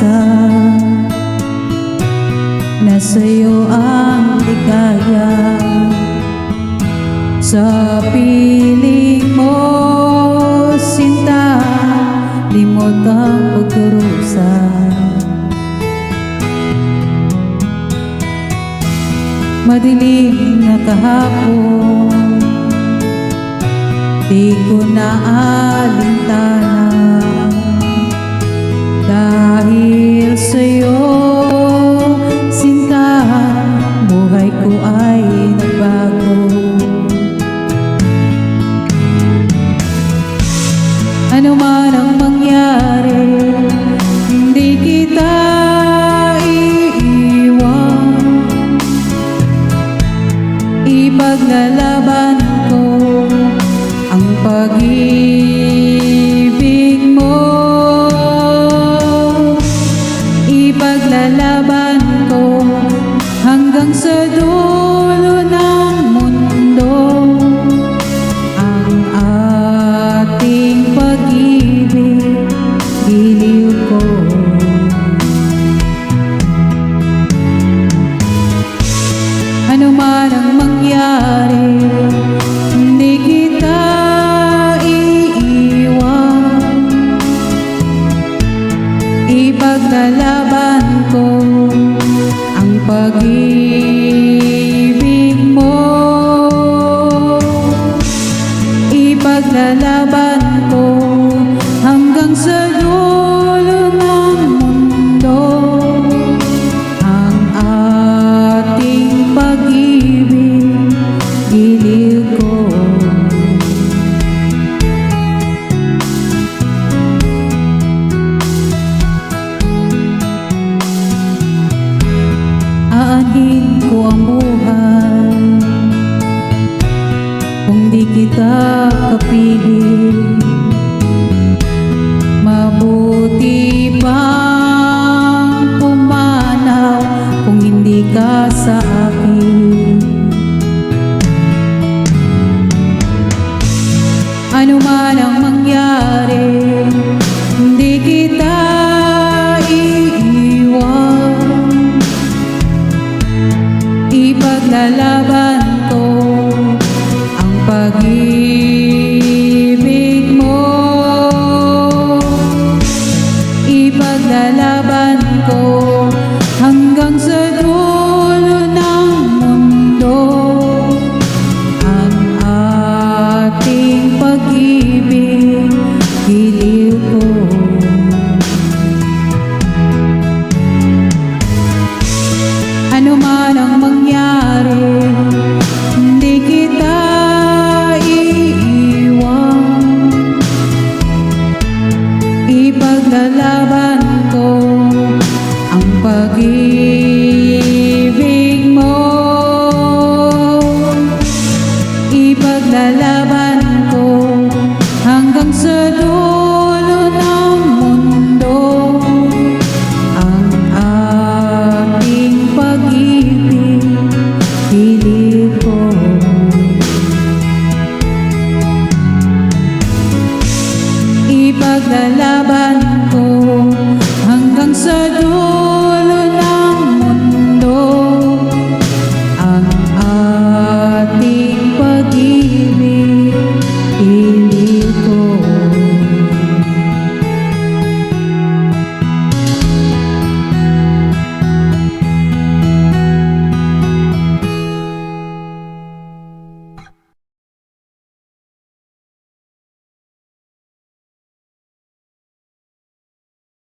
pag-asa na sa'yo ang ligaya. Sa piling mo, sinta, limot ang pagdurusa. Madilim na kahapon, di ko naalintana. Dahil sa'yo, sinta, buhay ko ay nagbago. Ano man ang mangyari, hindi kita iiwan. Ipaglalaban ko ang pag-ibig mo. Ipaglalaban ko hanggang sa dulo ng mundo ang ating pag-ibig, giliw ko. Ano man ang mangyari, hindi kita iiwan. Ipaglalaban ko ang pag-ibig mo. Ipaglalaban ko hanggang sa dulo ng mundo ang ating pag-ibig, giliw ko. Aanhin ko ang buhay kung di kita kapiling. Mabuti pang pumanaw kung hindi ka sa akin. Ano man ang mangyari, hindi kita iiwan. Ipaglalaban ko ang pag-ibig mo. Ipaglalaban ko hanggang sa dulo ng mundo ang ating pag-ibig, giliw ko. Ano man ang mangyari, hindi kita iiwan. Ipaglalaban ko ang pag-ibig mo.